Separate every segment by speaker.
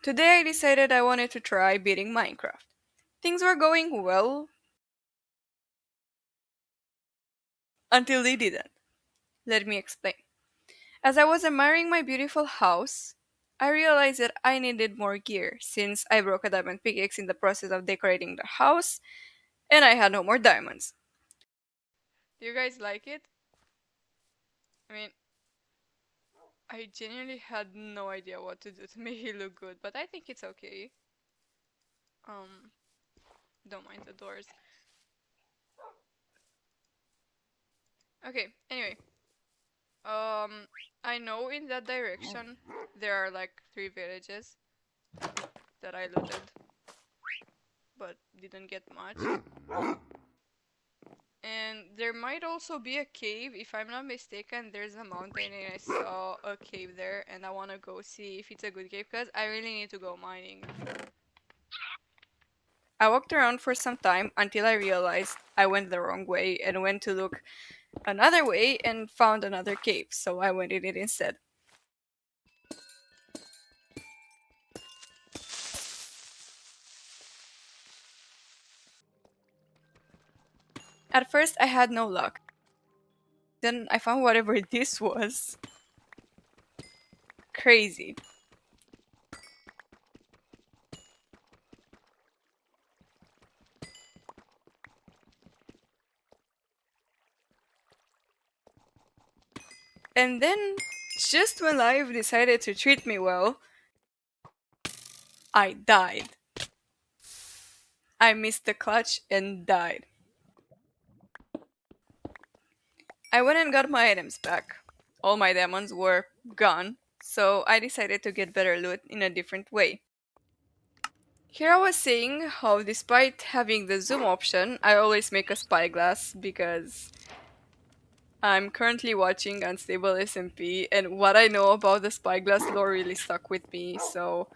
Speaker 1: Today I decided I wanted to try beating Minecraft. Things were going well until they didn't. Let me explain. As I was admiring my beautiful house, I realized that I needed more gear since I broke a diamond pickaxe in the process of decorating the house and I had no more diamonds. Do you guys like it? I mean, I genuinely had no idea what to do to make it look good, but I think it's okay. Um, don't mind the doors. Okay, anyway, I know in that direction there are like three villages that I looted, but didn't get much. And there might also be a cave, if I'm not mistaken. There's a mountain and I saw a cave there, and I want to go see if it's a good cave because I really need to go mining. I walked around for some time until I realized I went the wrong way and went to look another way and found another cave, so I went in it instead. At first, I had no luck. Then I found whatever this was. Crazy. And then, just when life decided to treat me well, I died. I missed the clutch and died. I went and got my items back. All my diamonds were gone, so I decided to get better loot in a different way. Here I was saying how despite having the zoom option, I always make a spyglass because I'm currently watching Unstable SMP and what I know about the spyglass lore really stuck with me, so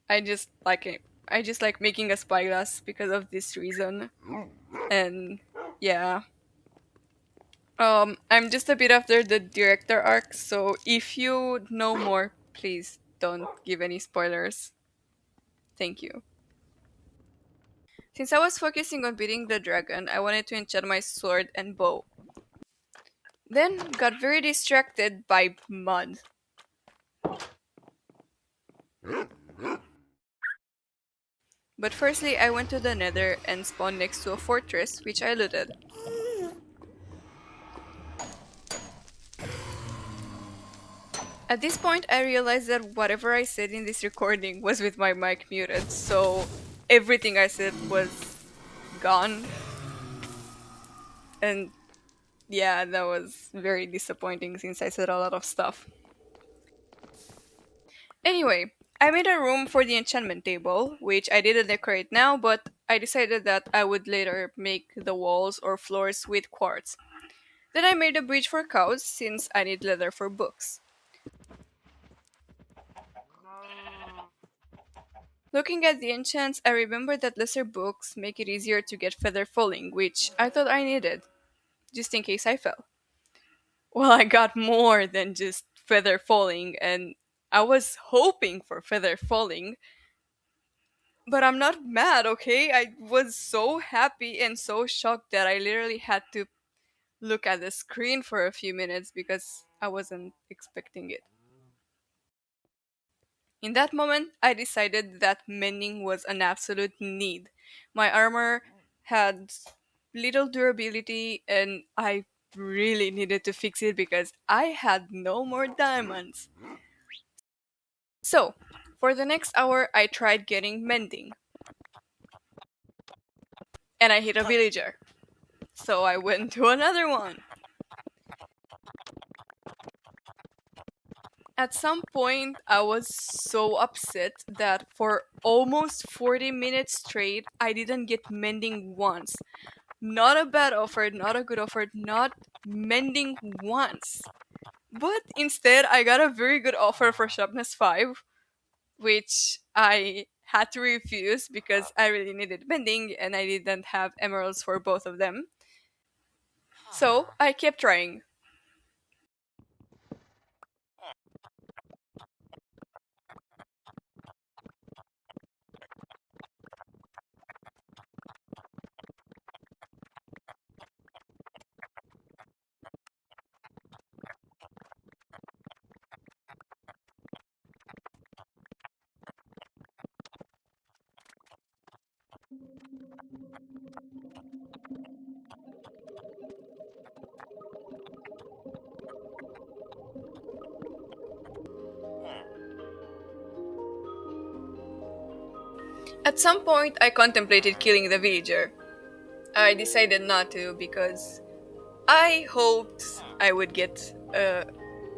Speaker 1: I just like it. I just like making a spyglass because of this reason. And yeah. I'm just a bit after the director arc, so if you know more, please don't give any spoilers. Thank you. Since I was focusing on beating the dragon, I wanted to enchant my sword and bow. Then got very distracted by mud. But firstly, I went to the nether and spawned next to a fortress, which I looted. At this point, I realized that whatever I said in this recording was with my mic muted, so everything I said was gone. And yeah, that was very disappointing since I said a lot of stuff. Anyway, I made a room for the enchantment table, which I didn't decorate now, but I decided that I would later make the walls or floors with quartz. Then I made a bridge for cows since I need leather for books. Looking at the enchants, I remembered that lesser books make it easier to get feather falling, which I thought I needed, just in case I fell. Well, I got more than just feather falling, and I was hoping for feather falling, but I'm not mad, okay? I was so happy and so shocked that I literally had to look at the screen for a few minutes because I wasn't expecting it. In that moment, I decided that mending was an absolute need. My armor had little durability and I really needed to fix it because I had no more diamonds. So, for the next hour, I tried getting mending and I hit a villager. So I went to another one. At some point, I was so upset that for almost 40 minutes straight, I didn't get mending once. Not a bad offer, not a good offer, not mending once. But instead, I got a very good offer for sharpness 5, which I had to refuse because I really needed mending and I didn't have emeralds for both of them. So I kept trying. At some point, I contemplated killing the villager. I decided not to because I hoped I would get a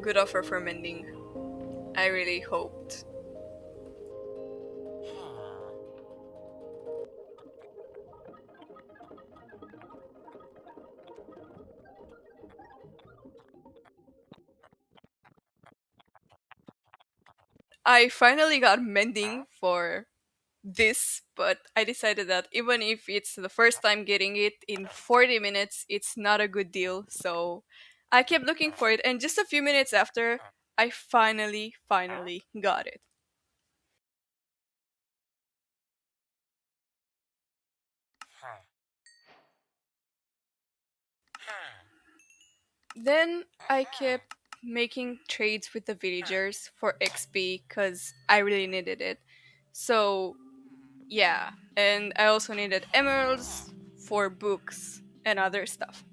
Speaker 1: good offer for mending. I really hoped. I finally got mending for this, but I decided that even if it's the first time getting it in 40 minutes, it's not a good deal. So I kept looking for it, and just a few minutes after, I finally got it. Then I kept making trades with the villagers for XP because I really needed it. So, yeah, and I also needed emeralds for books and other stuff.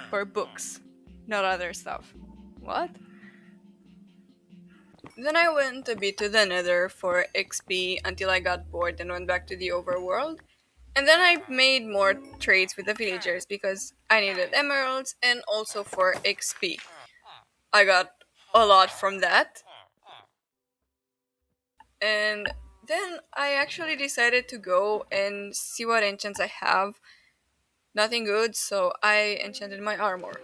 Speaker 1: For books, not other stuff. What? Then I went a bit to the nether for XP until I got bored and went back to the overworld. And then I made more trades with the villagers because I needed emeralds and also for XP. I got a lot from that. And then I actually decided to go and see what enchants I have. Nothing good, so I enchanted my armor.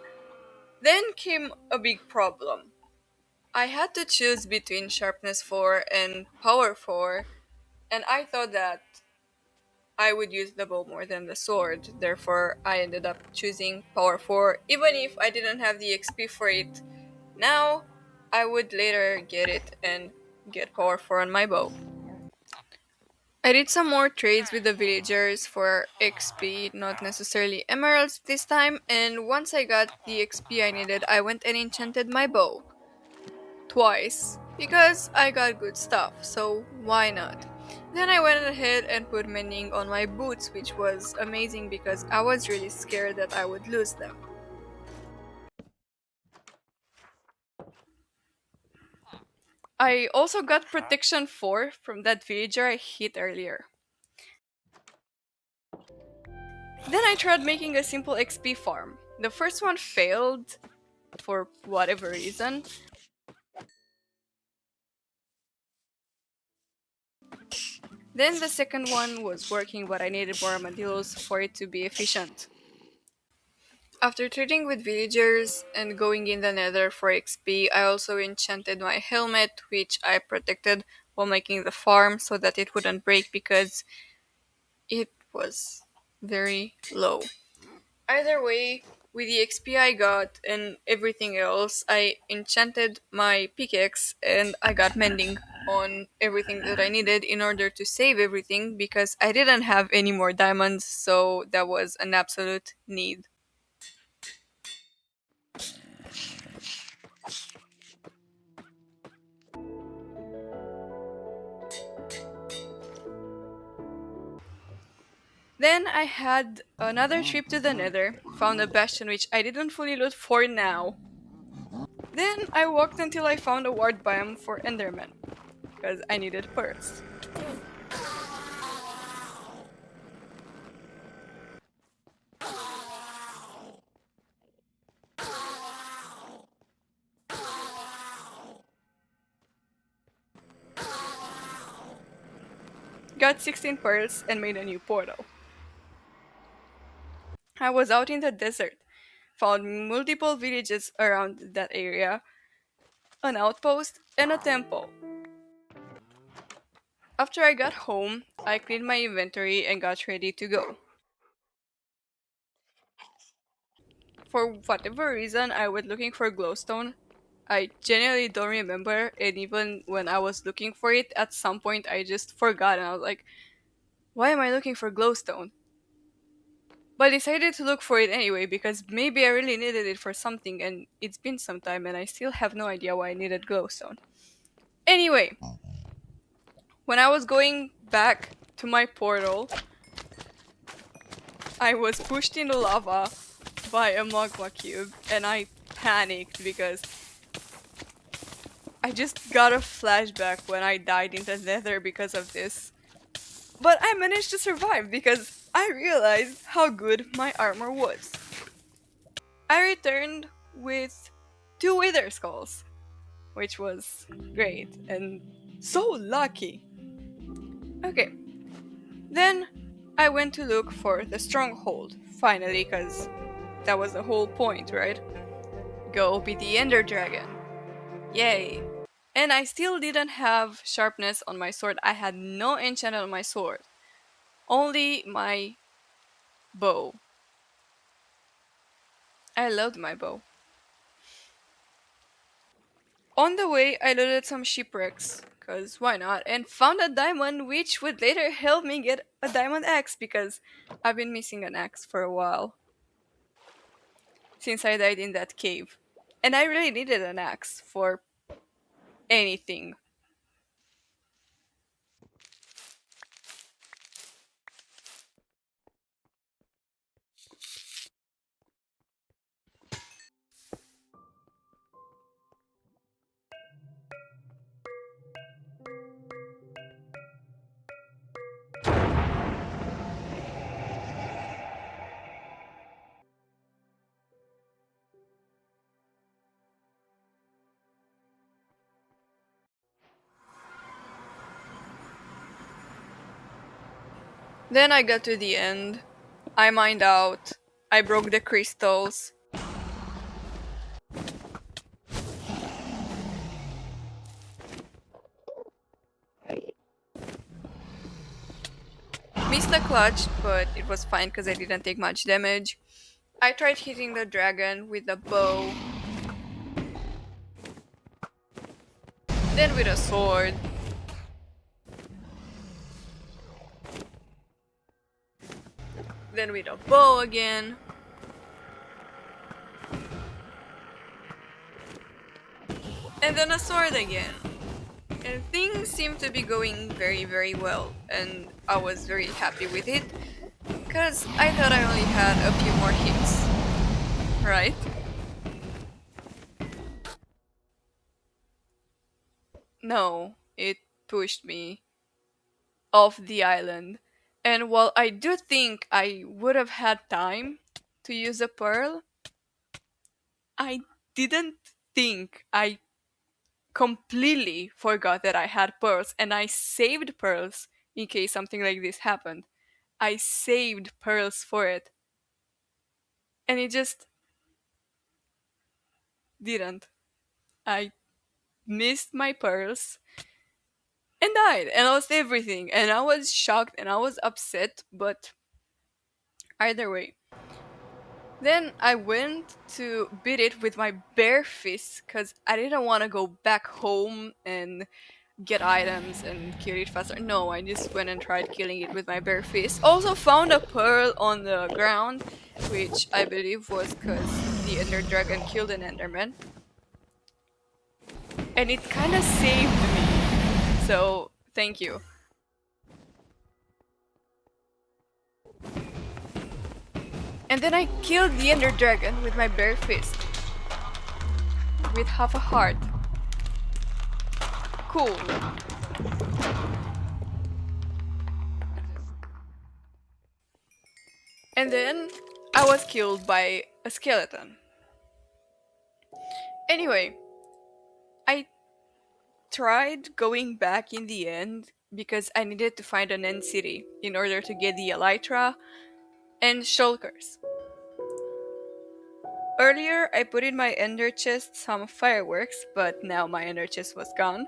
Speaker 1: Then came a big problem. I had to choose between sharpness 4 and power 4, and I thought that I would use the bow more than the sword. Therefore, I ended up choosing power 4, even if I didn't have the XP for it. Now, I would later get it and get power 4 on my bow. I did some more trades with the villagers for XP, not necessarily emeralds this time, and once I got the XP I needed, I went and enchanted my bow. Twice. Because I got good stuff, so why not? Then I went ahead and put mending on my boots, which was amazing because I was really scared that I would lose them. I also got protection 4 from that villager I hit earlier. Then I tried making a simple XP farm. The first one failed for whatever reason. Then the second one was working, but I needed more armadillos for it to be efficient. After trading with villagers and going in the nether for XP, I also enchanted my helmet, which I protected while making the farm so that it wouldn't break because it was very low. Either way, with the XP I got and everything else, I enchanted my pickaxe and I got mending on everything that I needed in order to save everything because I didn't have any more diamonds, so that was an absolute need. Then I had another trip to the nether, found a bastion which I didn't fully loot for now. Then I walked until I found a ward biome for endermen, because I needed pearls. Got 16 pearls and made a new portal. I was out in the desert, found multiple villages around that area, an outpost, and a temple. After I got home, I cleaned my inventory and got ready to go. For whatever reason, I was looking for glowstone. I genuinely don't remember, and even when I was looking for it, at some point I just forgot, and I was like, why am I looking for glowstone? But I decided to look for it anyway because maybe I really needed it for something, and it's been some time, and I still have no idea why I needed glowstone. Anyway, when I was going back to my portal, I was pushed in the lava by a magma cube, and I panicked because I just got a flashback when I died in the nether because of this. But I managed to survive because I realized how good my armor was. I returned with two wither skulls, which was great and so lucky. Okay, then I went to look for the stronghold, finally, because that was the whole point, right? Go be the Ender Dragon. Yay! And I still didn't have sharpness on my sword. I had no enchant on my sword, only my bow. I loved my bow. On the way, I looted some shipwrecks, because why not, and found a diamond which would later help me get a diamond axe because I've been missing an axe for a while since I died in that cave. And I really needed an axe for anything. Then I got to the end. I mined out. I broke the crystals. Missed the clutch, but it was fine because I didn't take much damage. I tried hitting the dragon with a bow, then with a sword, then with a bow again, and then a sword again. And things seemed to be going very, very well, and I was very happy with it because I thought I only had a few more hits, right? No, it pushed me off the island. And while I do think I would have had time to use a pearl, I didn't think. I completely forgot that I had pearls, and I saved pearls in case something like this happened. I saved pearls for it, and it just didn't. I missed my pearls and died and lost everything, and I was shocked and I was upset, but either way. Then I went to beat it with my bare fists because I didn't want to go back home and get items and kill it faster. No, I just went and tried killing it with my bare fist. Also found a pearl on the ground, which I believe was because the Ender Dragon killed an Enderman. And it kinda saved me. So, thank you. And then I killed the Ender Dragon with my bare fist. With half a heart. Cool. And then I was killed by a skeleton. Anyway, I tried going back in the end because I needed to find an end city in order to get the elytra and shulkers. Earlier, I put in my ender chest some fireworks, but now my ender chest was gone,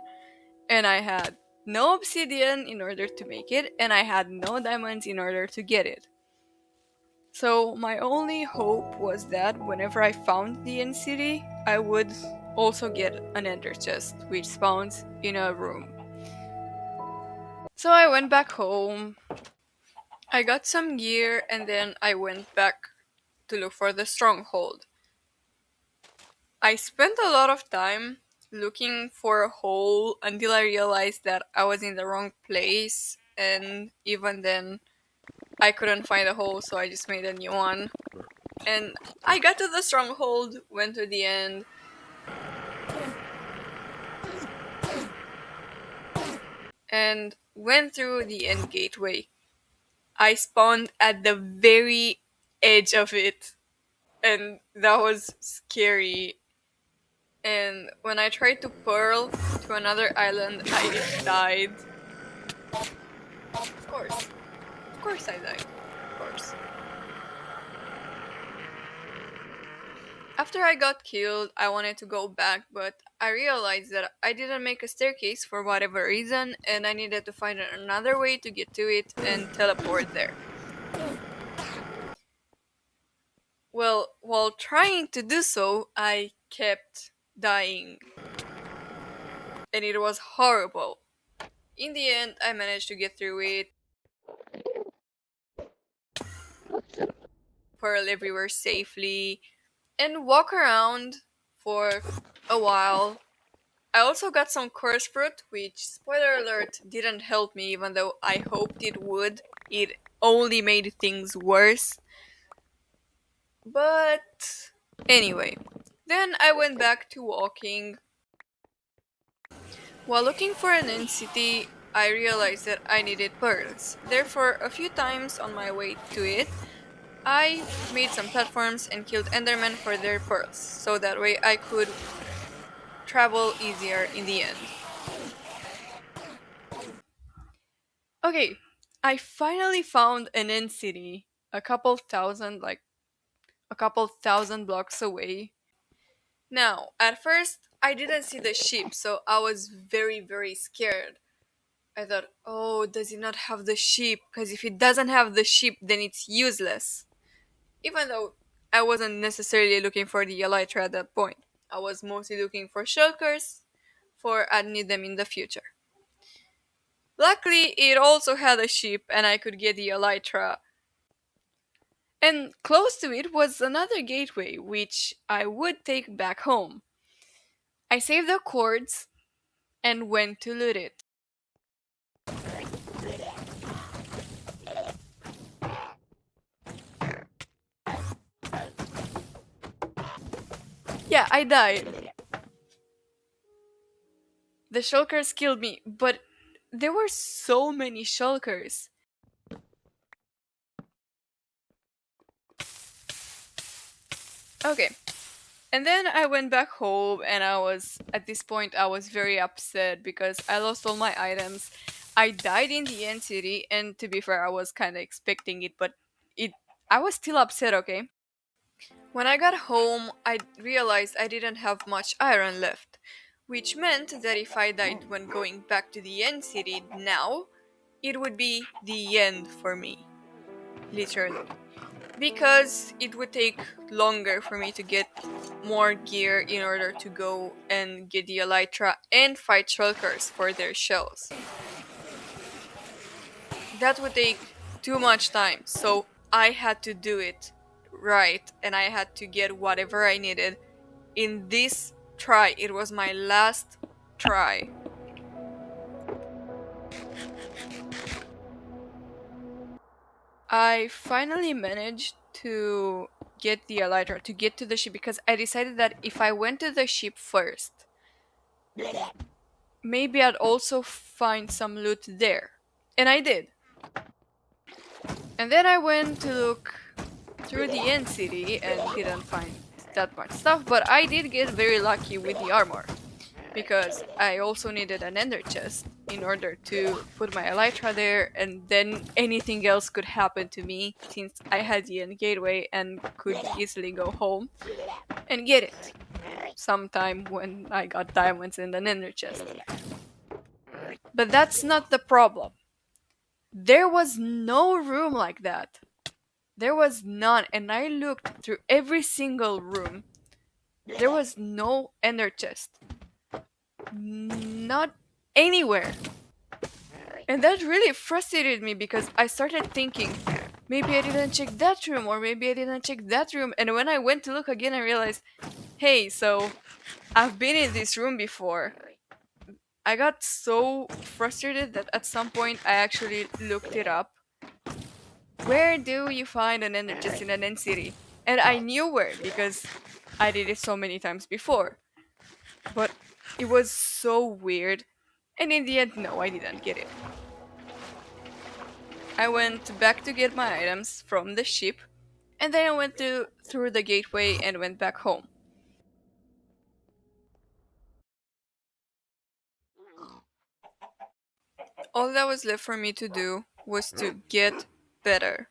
Speaker 1: and I had no obsidian in order to make it, and I had no diamonds in order to get it. So my only hope was that whenever I found the end city, I would also get an ender chest, which spawns in a room. So I went back home, I got some gear, and then I went back to look for the stronghold. I spent a lot of time looking for a hole until I realized that I was in the wrong place, and even then, I couldn't find a hole, so I just made a new one. And I got to the stronghold, went to the end, and went through the end gateway. I spawned at the very edge of it, and that was scary. And when I tried to pearl to another island, I died. Of course. Of course I died. Of course. After I got killed, I wanted to go back, but I realized that I didn't make a staircase for whatever reason, and I needed to find another way to get to it and teleport there. Well, while trying to do so, I kept dying, and it was horrible. In the end, I managed to get through it, pearl everywhere safely, and walk around for a while. I also got some curse fruit, which, spoiler alert, didn't help me even though I hoped it would. It only made things worse. But anyway, then I went back to walking. While looking for an end city, I realized that I needed pearls. Therefore, a few times on my way to it, I made some platforms and killed endermen for their pearls, so that way I could travel easier in the end. Okay, I finally found an end city a couple thousand blocks away. Now, at first, I didn't see the ship, so I was very, very scared. I thought, oh, does it not have the ship? Because if it doesn't have the ship, then it's useless. Even though I wasn't necessarily looking for the elytra at that point. I was mostly looking for shulkers, for I'd need them in the future. Luckily, it also had a ship and I could get the elytra. And close to it was another gateway, which I would take back home. I saved the cords and went to loot it. Yeah, I died. The shulkers killed me, but there were so many shulkers. Okay. And then I went back home and at this point, I was very upset because I lost all my items. I died in the end city, and to be fair, I was kind of expecting it, but it, I was still upset, okay? When I got home, I realized I didn't have much iron left, which meant that if I died when going back to the end city now, it would be the end for me. Literally. Because it would take longer for me to get more gear in order to go and get the elytra and fight shulkers for their shells. That would take too much time, so I had to do it right, and I had to get whatever I needed in this try. It was my last try. I finally managed to get the elytra, to get to the ship, because I decided that if I went to the ship first, maybe I'd also find some loot there. And I did. And then I went to look through the end city and didn't find that much stuff, but I did get very lucky with the armor. Because I also needed an ender chest in order to put my elytra there, and then anything else could happen to me since I had the end gateway and could easily go home and get it sometime when I got diamonds in an ender chest. But that's not the problem. There was no room like that. There was none, and I looked through every single room. There was no ender chest. Not anywhere. And that really frustrated me because I started thinking, maybe I didn't check that room, or maybe I didn't check that room. And when I went to look again, I realized, hey, so I've been in this room before. I got so frustrated that at some point I actually looked it up. Where do you find an ender chest in an end city? And I knew where because I did it so many times before. But it was so weird. And in the end, no, I didn't get it. I went back to get my items from the ship, and then I went through the gateway and went back home. All that was left for me to do was to get better.